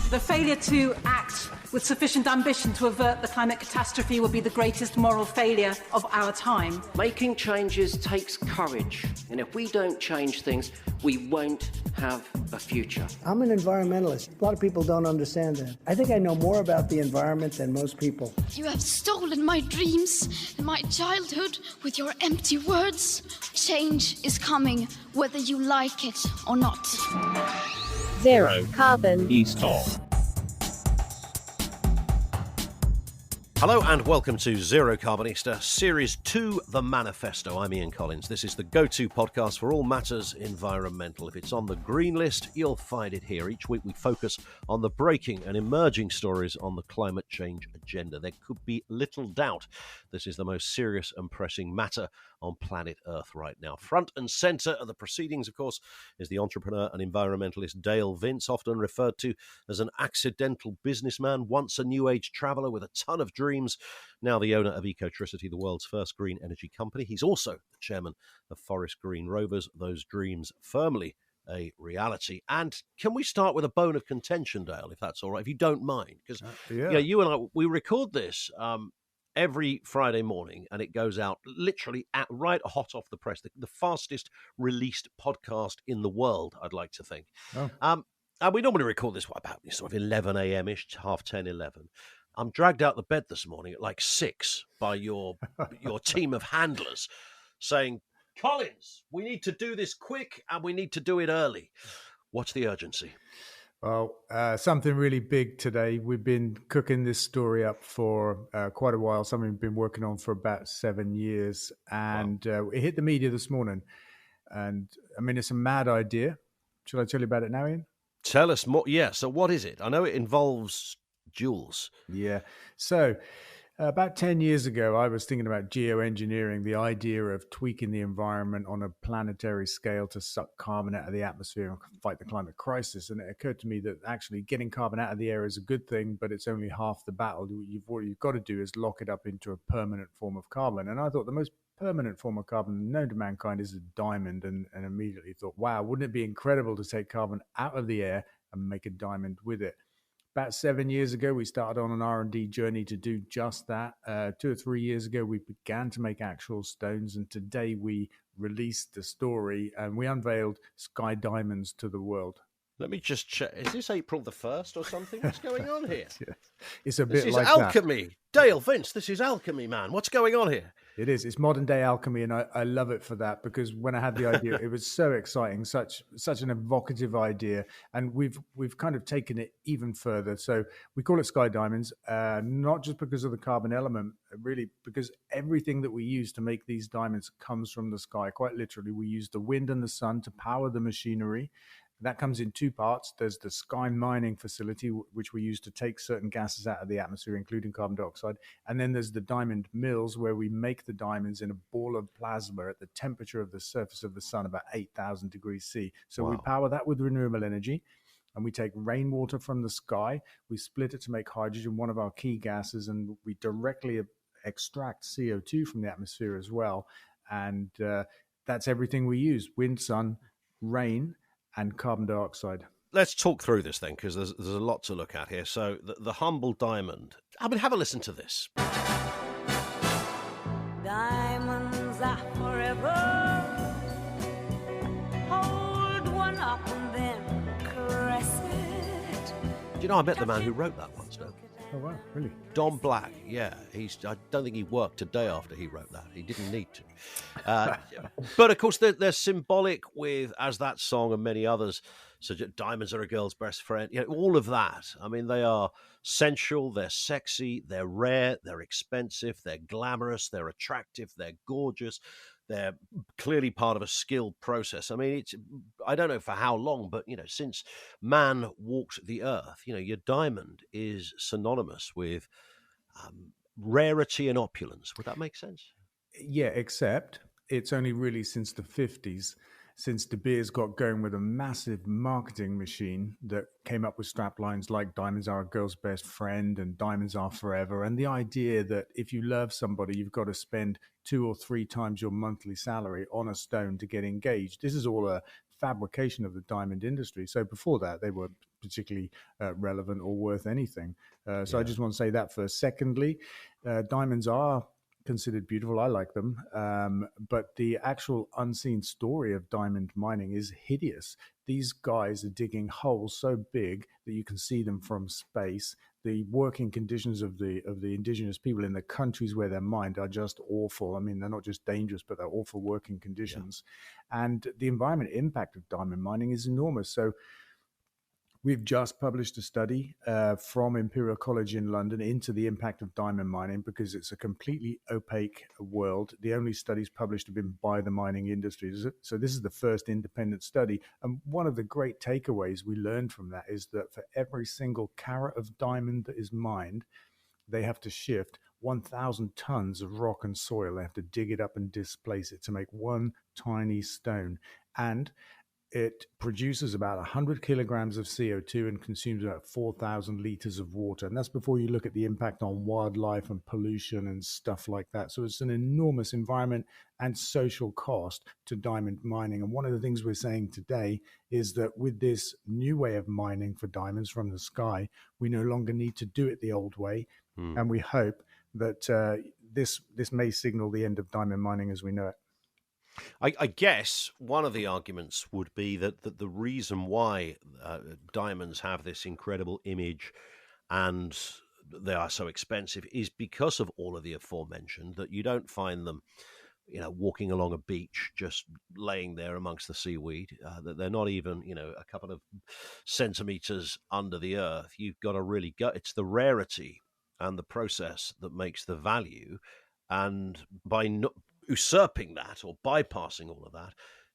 The failure to act with sufficient ambition to avert the climate catastrophe will be the greatest moral failure of our time. Making changes takes courage, and if we don't change things, we won't have a future. I'm an environmentalist. A lot of people don't understand that. I think I know more about the environment than most people. You have stolen my dreams and my childhood with your empty words. Change is coming, whether you like it or not. Zero carbon. East off. Hello and welcome to Zero Carbonista, Series 2, The Manifesto. I'm Ian Collins. This is the go-to podcast for all matters environmental. If it's on the green list, you'll find it here. Each week we focus on the breaking and emerging stories on the climate change agenda. There could be little doubt this is the most serious and pressing matter on planet Earth right now. Front and centre of the proceedings, of course, is the entrepreneur and environmentalist Dale Vince, often referred to as an accidental businessman, once a New Age traveller with a ton of dreams, now the owner of Ecotricity, the world's first green energy company. He's also the chairman of Forest Green Rovers, those dreams firmly a reality. And can we start with a bone of contention, Dale, if that's all right, if you don't mind? Because you and I, we record this every Friday morning, and it goes out literally right hot off the press, the fastest released podcast in the world, I'd like to think. And we normally record this about sort of 11 a.m.-ish, half 10, 11. I'm dragged out the bed this morning at like 6 by your team of handlers saying, Collins, we need to do this quick and we need to do it early. What's the urgency? Well, something really big today. We've been cooking this story up for quite a while, something we've been working on for about 7 years. And it hit the media this morning. And I mean, it's a mad idea. Should I tell you about it now, Ian? Tell us more. Yeah, so what is it? I know it involves jewels. Yeah. So about 10 years ago, I was thinking about geoengineering, the idea of tweaking the environment on a planetary scale to suck carbon out of the atmosphere and fight the climate crisis. And it occurred to me that actually getting carbon out of the air is a good thing, but it's only half the battle. What you've got to do is lock it up into a permanent form of carbon. And I thought the most permanent form of carbon known to mankind is a diamond, and immediately thought, wow, wouldn't it be incredible to take carbon out of the air and make a diamond with it? About 7 years ago, we started on an R&D journey to do just that. 2 or 3 years ago, we began to make actual stones, and today we released the story and we unveiled Sky Diamonds to the world. Let me just check. Is this April the 1st or something? What's going on here? It's a bit like that. This is alchemy. Dale Vince, this is alchemy, man. What's going on here? It is. It's modern day alchemy, and I love it for that, because when I had the idea, it was so exciting, such an evocative idea, and we've kind of taken it even further. So we call it Sky Diamonds, not just because of the carbon element, really because everything that we use to make these diamonds comes from the sky. Quite literally, we use the wind and the sun to power the machinery. That comes in two parts. There's the sky mining facility, which we use to take certain gases out of the atmosphere, including carbon dioxide. And then there's the diamond mills, where we make the diamonds in a ball of plasma at the temperature of the surface of the sun, about 8,000 degrees C. So We power that with renewable energy. And we take rainwater from the sky. We split it to make hydrogen, one of our key gases. And we directly extract CO2 from the atmosphere as well. And that's everything we use: wind, sun, rain, and carbon dioxide. Let's talk through this then, because there's a lot to look at here. So the humble diamond. I mean, have a listen to this. Diamonds are forever. Hold one up and then caress it. Do you know, I met the man who wrote that once, no? Oh, wow, really? Don Black, yeah. I don't think he worked a day after he wrote that. He didn't need to. But, of course, they're symbolic with, as that song and many others, such as Diamonds Are a Girl's Best Friend, you know, all of that. I mean, they are sensual, they're sexy, they're rare, they're expensive, they're glamorous, they're attractive, they're gorgeous. They're clearly part of a skilled process. I mean, I don't know for how long, but, you know, since man walked the earth, you know, your diamond is synonymous with rarity and opulence. Would that make sense? Yeah, except it's only really since the 50s, since De Beers got going with a massive marketing machine that came up with strap lines like "Diamonds Are a Girl's Best Friend" and "Diamonds Are Forever," and the idea that if you love somebody, you've got to spend 2 or 3 times your monthly salary on a stone to get engaged. This is all a fabrication of the diamond industry. So before that, they weren't particularly relevant or worth anything. So I just want to say that first. Secondly, diamonds are considered beautiful. I like them. But the actual unseen story of diamond mining is hideous. These guys are digging holes so big that you can see them from space. The working conditions of the indigenous people in the countries where they're mined are just awful. I mean, they're not just dangerous, but they're awful working conditions. Yeah. And the environment impact of diamond mining is enormous. So we've just published a study from Imperial College in London into the impact of diamond mining, because it's a completely opaque world. The only studies published have been by the mining industry. So this is the first independent study. And one of the great takeaways we learned from that is that for every single carat of diamond that is mined, they have to shift 1,000 tons of rock and soil. They have to dig it up and displace it to make one tiny stone. And it produces about 100 kilograms of CO2 and consumes about 4,000 liters of water. And that's before you look at the impact on wildlife and pollution and stuff like that. So it's an enormous environment and social cost to diamond mining. And one of the things we're saying today is that with this new way of mining for diamonds from the sky, we no longer need to do it the old way. And we hope that this may signal the end of diamond mining as we know it. I guess one of the arguments would be that the reason why diamonds have this incredible image and they are so expensive is because of all of the aforementioned, that you don't find them, walking along a beach, just laying there amongst the seaweed, that they're not even, a couple of centimeters under the earth. You've got to really go. It's the rarity and the process that makes the value. And by usurping that or bypassing all of that,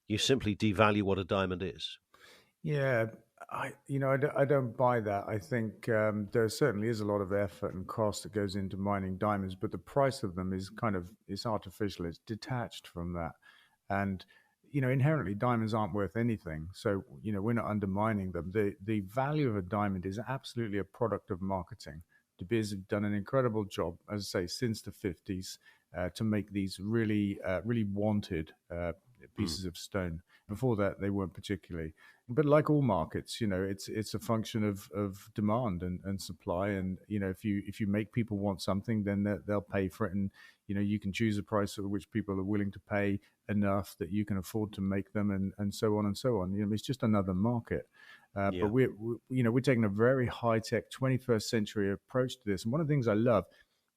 you simply devalue what a diamond is. Yeah, I don't buy that. I think there certainly is a lot of effort and cost that goes into mining diamonds, but the price of them is it's artificial. It's detached from that. And, inherently diamonds aren't worth anything. So, we're not undermining them. The value of a diamond is absolutely a product of marketing. De Beers have done an incredible job, as I say, since the 50s, to make these really wanted pieces of stone. Before that, they weren't particularly. But like all markets, it's a function of demand and supply. And if you make people want something, then they'll pay for it. And you can choose a price at which people are willing to pay enough that you can afford to make them, and so on and so on. It's just another market. But we're taking a very high tech 21st century approach to this. And one of the things I love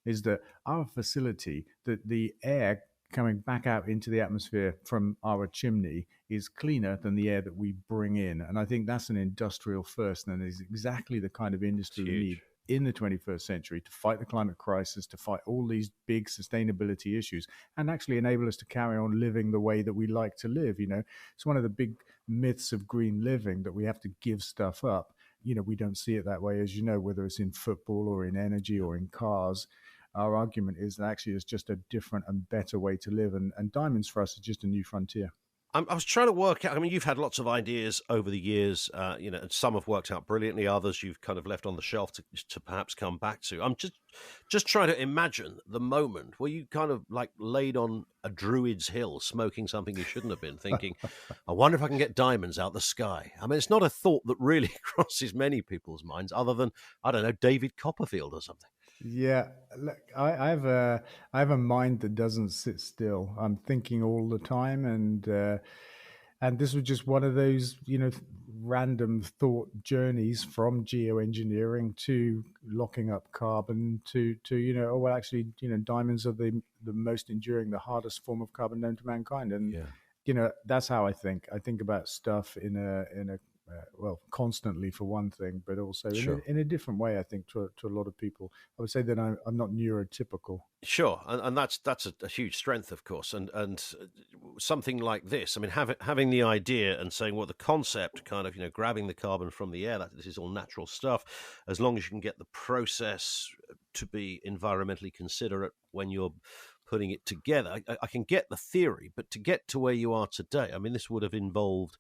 is that our facility, the air coming back out into the atmosphere from our chimney is cleaner than the air that we bring in. And I think that's an industrial first, and is exactly the kind of industry we need in the 21st century to fight the climate crisis, to fight all these big sustainability issues, and actually enable us to carry on living the way that we like to live. It's one of the big myths of green living that we have to give stuff up. We don't see it that way, as whether it's in football or in energy or in cars. Our argument is that actually it's just a different and better way to live. And diamonds for us is just a new frontier. I was trying to work out, you've had lots of ideas over the years, and some have worked out brilliantly. Others you've kind of left on the shelf to perhaps come back to. I'm just trying to imagine the moment where you kind of like laid on a druid's hill smoking something you shouldn't have been, thinking, I wonder if I can get diamonds out the sky. It's not a thought that really crosses many people's minds other than, I don't know, David Copperfield or something. Yeah, look, I have a mind that doesn't sit still. I'm thinking all the time, and this was just one of those random thought journeys from geoengineering to locking up carbon to diamonds are the most enduring, the hardest form of carbon known to mankind, and that's how I think. I think about stuff in a constantly for one thing, but also in a different way, I think, to a lot of people. I would say that I'm not neurotypical. Sure, and that's a huge strength, of course, and something like this. Having the idea and saying, well, the concept, kind of, grabbing the carbon from the air, that this is all natural stuff, as long as you can get the process to be environmentally considerate when you're putting it together. I can get the theory, but to get to where you are today, this would have involved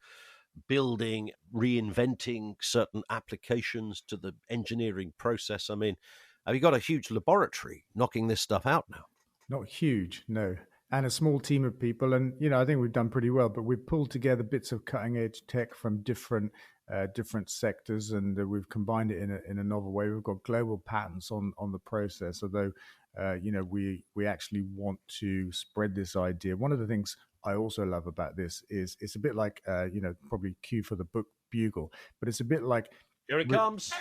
building, reinventing certain applications to the engineering process. Have you got a huge laboratory knocking this stuff out now? Not huge, no. and a small team of people. And, I think we've done pretty well, but we've pulled together bits of cutting edge tech from different sectors, and we've combined it in a novel way. We've got global patents on the process, although, we actually want to spread this idea. One of the things I also love about this is it's a bit like, probably cue for the book Bugle, but it's a bit like... Here it comes.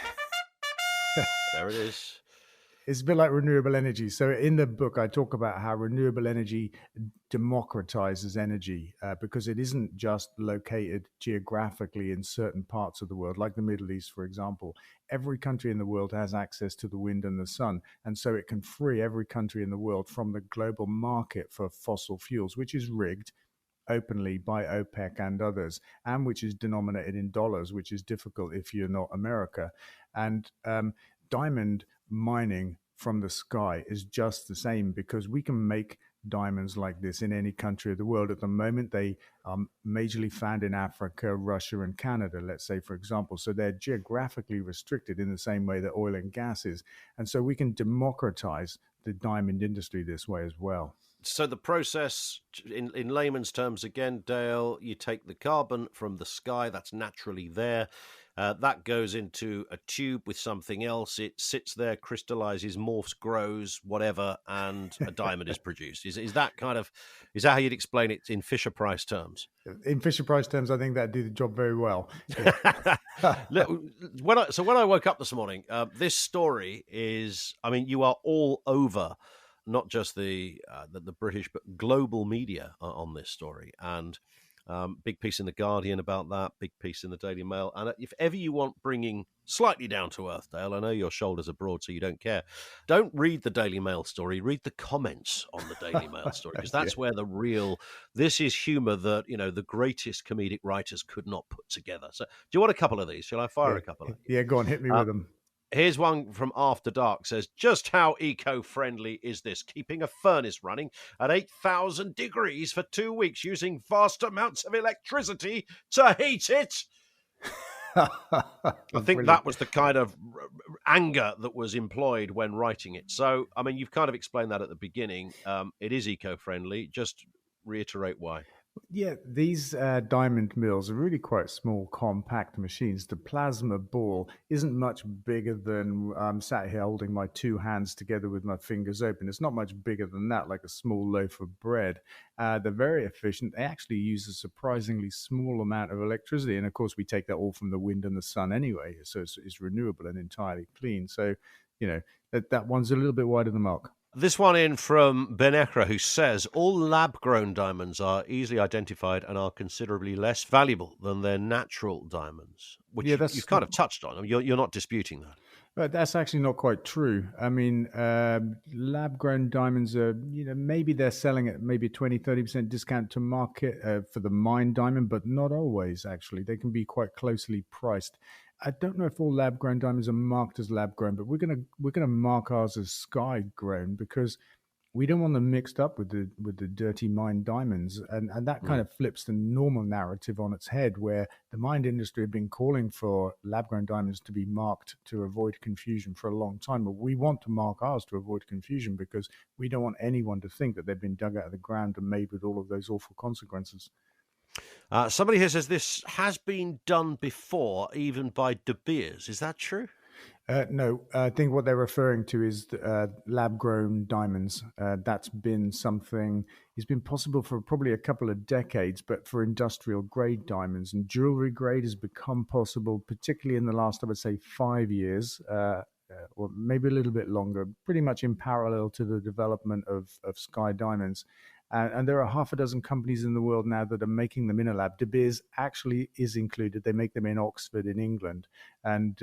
There it is. It's a bit like renewable energy. So in the book, I talk about how renewable energy democratizes energy because it isn't just located geographically in certain parts of the world, like the Middle East, for example. Every country in the world has access to the wind and the sun. And so it can free every country in the world from the global market for fossil fuels, which is rigged openly by OPEC and others, and which is denominated in dollars, which is difficult if you're not America. And diamond mining from the sky is just the same, because we can make diamonds like this in any country of the world. At the moment, they are majorly found in Africa, Russia, and Canada, let's say, for example. So they're geographically restricted in the same way that oil and gas is. And so we can democratize the diamond industry this way as well. So the process, in layman's terms, again, Dale, you take the carbon from the sky that's naturally there. That goes into a tube with something else. It sits there, crystallizes, morphs, grows, whatever, and a diamond is produced. Is that how you'd explain it in Fisher-Price terms? In Fisher-Price terms, I think that'd do the job very well. When I woke up this morning, this story is, you are all over not just the British, but global media on this story. And big piece in The Guardian about that, big piece in the Daily Mail. And if ever you want bringing slightly down to earth, Dale, I know your shoulders are broad, so you don't care. Don't read the Daily Mail story, read the comments on the Daily Mail story, because that's where this is humour that, the greatest comedic writers could not put together. So do you want a couple of these? Shall I fire a couple of Yeah, go on, hit me with them. Here's one from After Dark, says, just how eco-friendly is this? Keeping a furnace running at 8,000 degrees for 2 weeks using vast amounts of electricity to heat it? I think that was the kind of anger that was employed when writing it. So, you've kind of explained that at the beginning. It is eco-friendly. Just reiterate why. Yeah, these diamond mills are really quite small, compact machines. The plasma ball isn't much bigger than I'm sat here holding my two hands together with my fingers open. It's not much bigger than that, like a small loaf of bread. They're very efficient. They actually use a surprisingly small amount of electricity. And of course, we take that all from the wind and the sun anyway. So it's renewable and entirely clean. So, that one's a little bit wide of the mark. This one in from Benekra, who says, all lab-grown diamonds are easily identified and are considerably less valuable than their natural diamonds, which you've kind of touched on. You're not disputing that. But that's actually not quite true. Lab-grown diamonds are, maybe they're selling at maybe 20, 30% discount to market for the mined diamond, but not always, actually. They can be quite closely priced. I don't know if all lab-grown diamonds are marked as lab-grown, but we're gonna mark ours as sky-grown because we don't want them mixed up with the dirty mined diamonds, and that kind of flips the normal narrative on its head, where the mined industry have been calling for lab-grown diamonds to be marked to avoid confusion for a long time. But we want to mark ours to avoid confusion because we don't want anyone to think that they've been dug out of the ground and made with all of those awful consequences. Somebody here says this has been done before, even by De Beers. Is that true? No, I think what they're referring to is lab-grown diamonds. That's been something, it's been possible for probably a couple of decades, but for industrial-grade diamonds and jewelry-grade has become possible, particularly in the last, I would say, 5 years, or maybe a little bit longer, pretty much in parallel to the development of sky diamonds. And there are half a dozen companies in the world now that are making them in a lab. De Beers actually is included. They make them in Oxford in England. And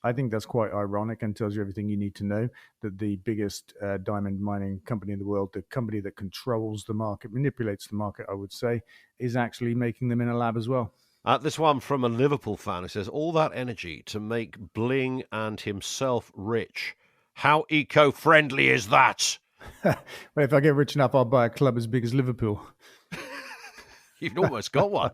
I think that's quite ironic and tells you everything you need to know, that the biggest diamond mining company in the world, the company that controls the market, manipulates the market, I would say, is actually making them in a lab as well. This one from a Liverpool fan who says, all that energy to make bling and himself rich. How eco-friendly is that? Well, if I get rich enough, I'll buy a club as big as Liverpool. You've almost got one.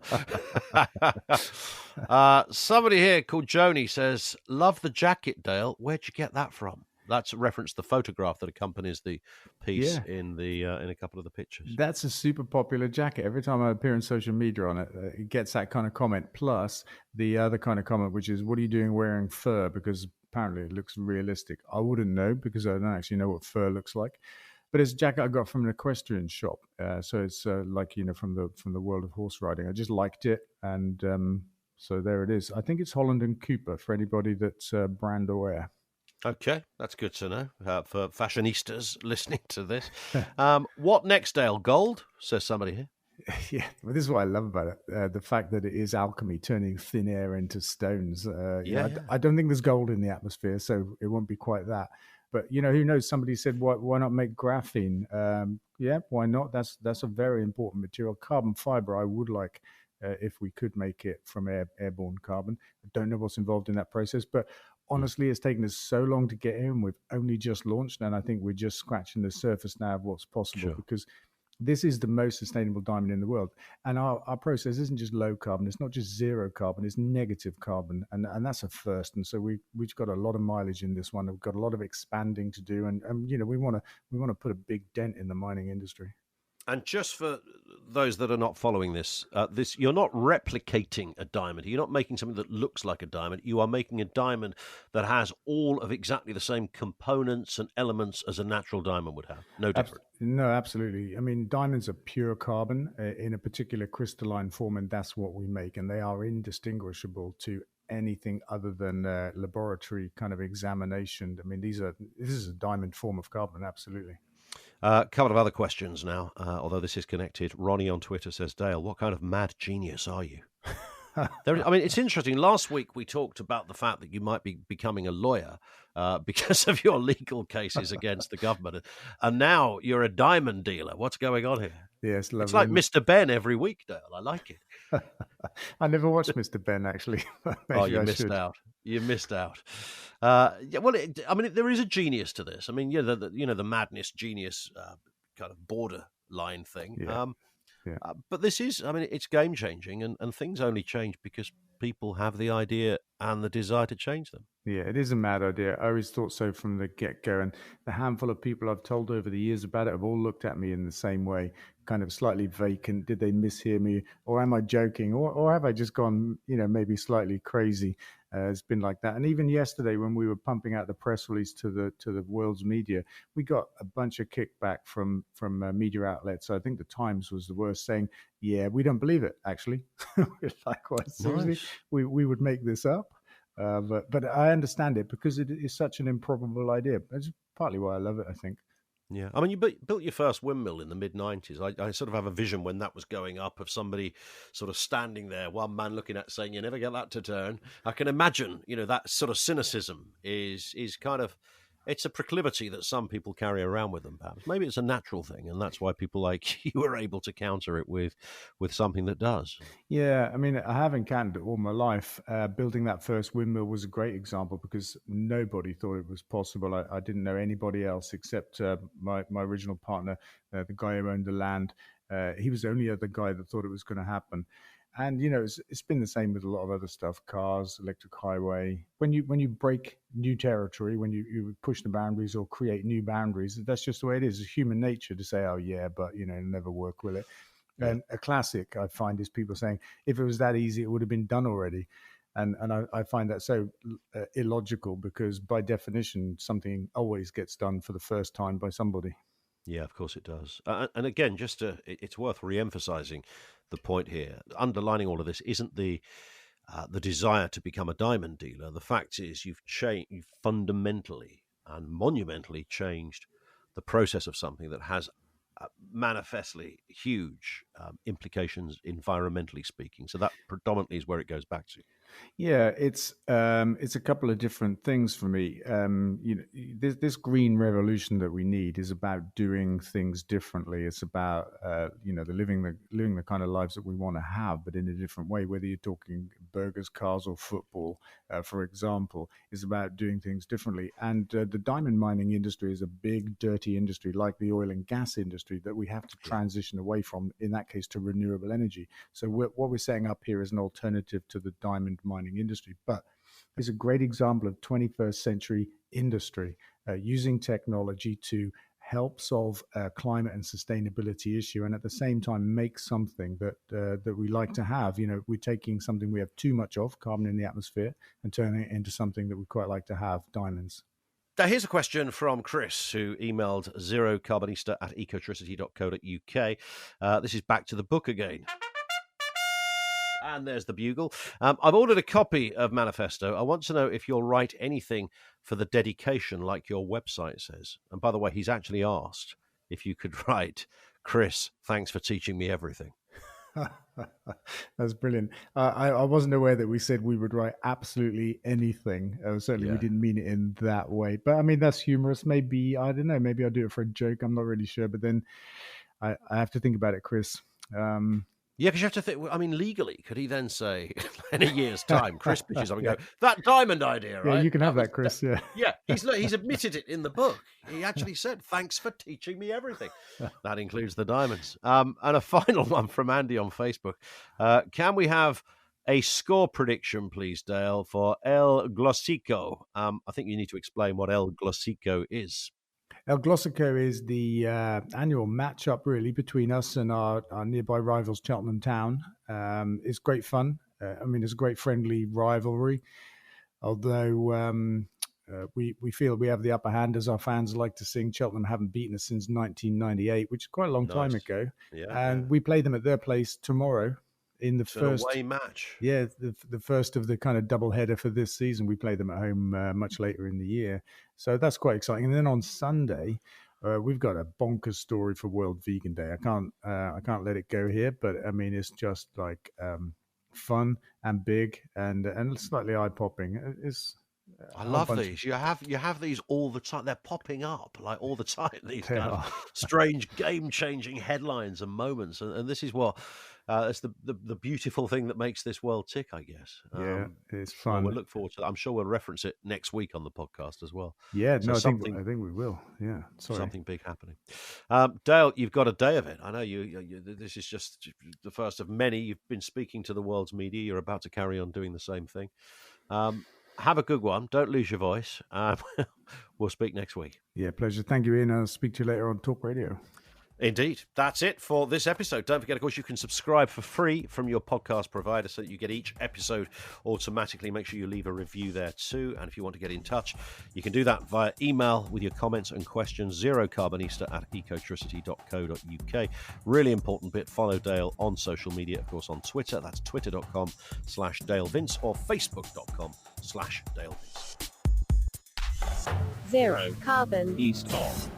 Somebody here called Joni says, love the jacket, Dale. Where'd you get that from? That's a reference to the photograph that accompanies the piece Yeah. in a couple of the pictures. That's a super popular jacket. Every time I appear on social media on it, it gets that kind of comment. Plus the other kind of comment, which is, "What are you doing wearing fur?" Because apparently it looks realistic. I wouldn't know because I don't actually know what fur looks like. But it's a jacket I got from an equestrian shop, so it's like from the world of horse riding. I just liked it, and so there it is. I think it's Holland and Cooper for anybody that's brand aware. Okay, that's good to know for fashionistas listening to this. What next, Dale? Gold, says somebody here. Yeah, well, this is what I love about it. The fact that it is alchemy, turning thin air into stones. I don't think there's gold in the atmosphere, so it won't be quite that. But, who knows? Somebody said, why not make graphene? Yeah, why not? That's a very important material. Carbon fiber, I would like if we could make it from airborne carbon. I don't know what's involved in that process, but honestly, it's taken us so long to get here, and we've only just launched, and I think we're just scratching the surface now of what's possible. Sure. Because this is the most sustainable diamond in the world. And our process isn't just low carbon. It's not just zero carbon. It's negative carbon. And that's a first. And so we've got a lot of mileage in this one. We've got a lot of expanding to do. And we want to put a big dent in the mining industry. And just for those that are not following this, you're not replicating a diamond. You're not making something that looks like a diamond. You are making a diamond that has all of exactly the same components and elements as a natural diamond would have. No different. No, absolutely. I mean, diamonds are pure carbon in a particular crystalline form, and that's what we make. And they are indistinguishable to anything other than laboratory kind of examination. I mean, this is a diamond form of carbon, absolutely. A couple of other questions now, although this is connected. Ronnie on Twitter says, Dale, what kind of mad genius are you? It's interesting. Last week we talked about the fact that you might be becoming a lawyer because of your legal cases against the government. And now you're a diamond dealer. What's going on here? Yes, lovely. It's like Mr. Ben every week, Dale. I like it. I never watched Mr. Ben, actually. You missed out. You missed out. There is a genius to this. I mean, the madness genius kind of borderline thing. Yeah. But this is, it's game changing, and things only change because people have the idea and the desire to change them. Yeah, it is a mad idea. I always thought so from the get-go. And the handful of people I've told over the years about it have all looked at me in the same way, kind of slightly vacant. Did they mishear me? Or am I joking? Or have I just gone, maybe slightly crazy? It's been like that. And even yesterday when we were pumping out the press release to the world's media, we got a bunch of kickback from media outlets. I think the Times was the worst, saying, yeah, we don't believe it, actually. We're like, what, seriously? Nice. We would make this up? But I understand it because it is such an improbable idea. That's partly why I love it, I think. Yeah, you built your first windmill in the mid-90s. I sort of have a vision when that was going up of somebody sort of standing there, one man looking at saying, you never get that to turn. I can imagine, that sort of cynicism is kind of, it's a proclivity that some people carry around with them, perhaps. Maybe it's a natural thing, and that's why people like you are able to counter it with something that does. Yeah, I have encountered it all my life. Building that first windmill was a great example because nobody thought it was possible. I didn't know anybody else except my original partner, the guy who owned the land. He was the only other guy that thought it was going to happen. And it's been the same with a lot of other stuff: cars, electric highway. When you break new territory, when you push the boundaries or create new boundaries, that's just the way it is. It's human nature to say, "Oh yeah, but it'll never work, will it?" Yeah. And a classic I find is people saying, "If it was that easy, it would have been done already." And I find that so illogical because by definition, something always gets done for the first time by somebody. Yeah, of course it does. And again, it's worth re-emphasizing the point here. Underlining all of this isn't the desire to become a diamond dealer. The fact is you've fundamentally and monumentally changed the process of something that has manifestly huge implications environmentally speaking. So that predominantly is where it goes back to. Yeah, it's a couple of different things for me. This green revolution that we need is about doing things differently. It's about living the kind of lives that we want to have, but in a different way. Whether you're talking burgers, cars, or football, for example, is about doing things differently. And the diamond mining industry is a big, dirty industry, like the oil and gas industry, that we have to transition away from. In that case, to renewable energy. So what we're setting up here is an alternative to the diamond mining industry, but it's a great example of 21st century industry. using technology to help solve a climate and sustainability issue, and at the same time make something that we like to have. We're taking something we have too much of, carbon in the atmosphere, and turning it into something that we quite like to have, diamonds. Now, here's a question from Chris, who emailed zerocarbonista@ecotrisity.co.uk. This is back to the book again. And there's the bugle. I've ordered a copy of Manifesto. I want to know if you'll write anything for the dedication like your website says. And by the way, he's actually asked if you could write, Chris, thanks for teaching me everything. That's brilliant. I wasn't aware that we said we would write absolutely anything. Certainly we didn't mean it in that way. But I mean, that's humorous. Maybe, I don't know, maybe I'll do it for a joke. I'm not really sure. But then I have to think about it, Chris. Yeah, because you have to think, I mean, legally, could he then say, in a year's time, Chris pitches up and go, that diamond idea, right? Yeah, you can have that, Chris, yeah. Yeah, he's admitted it in the book. He actually said, thanks for teaching me everything. That includes the diamonds. And a final one from Andy on Facebook. Can we have a score prediction, please, Dale, for El Glosico? I think you need to explain what El Glosico is. El Glosico is the annual matchup, really, between us and our nearby rivals, Cheltenham Town. It's great fun. It's a great friendly rivalry, although we feel we have the upper hand, as our fans like to sing. Cheltenham haven't beaten us since 1998, which is quite a long time ago. We play them at their place tomorrow. In the first away match. Yeah, the first of the kind of double header for this season. We play them at home much later in the year. So that's quite exciting. And then on Sunday, we've got a bonkers story for World Vegan Day. I can't let it go here, but I mean, it's just like fun and big and slightly eye-popping. I love these. You have these all the time. They're popping up like all the time. These kind of strange, game-changing headlines and moments, and this is what it's the beautiful thing that makes this world tick, I guess. It's fun. We'll look forward to that. I'm sure we'll reference it next week on the podcast as well. Yeah, so I think we will. Yeah, something big happening. Dale, you've got a day of it. I know you. This is just the first of many. You've been speaking to the world's media. You're about to carry on doing the same thing. Have a good one. Don't lose your voice. We'll speak next week. Yeah, pleasure. Thank you, Ian. I'll speak to you later on Talk Radio. Indeed. That's it for this episode. Don't forget, of course, you can subscribe for free from your podcast provider so that you get each episode automatically. Make sure you leave a review there too. And if you want to get in touch, you can do that via email with your comments and questions, zerocarbonista@ecotricity.co.uk. Really important bit. Follow Dale on social media, of course, on Twitter. That's twitter.com/DaleVince or facebook.com/DaleVince. Zero Carbon East of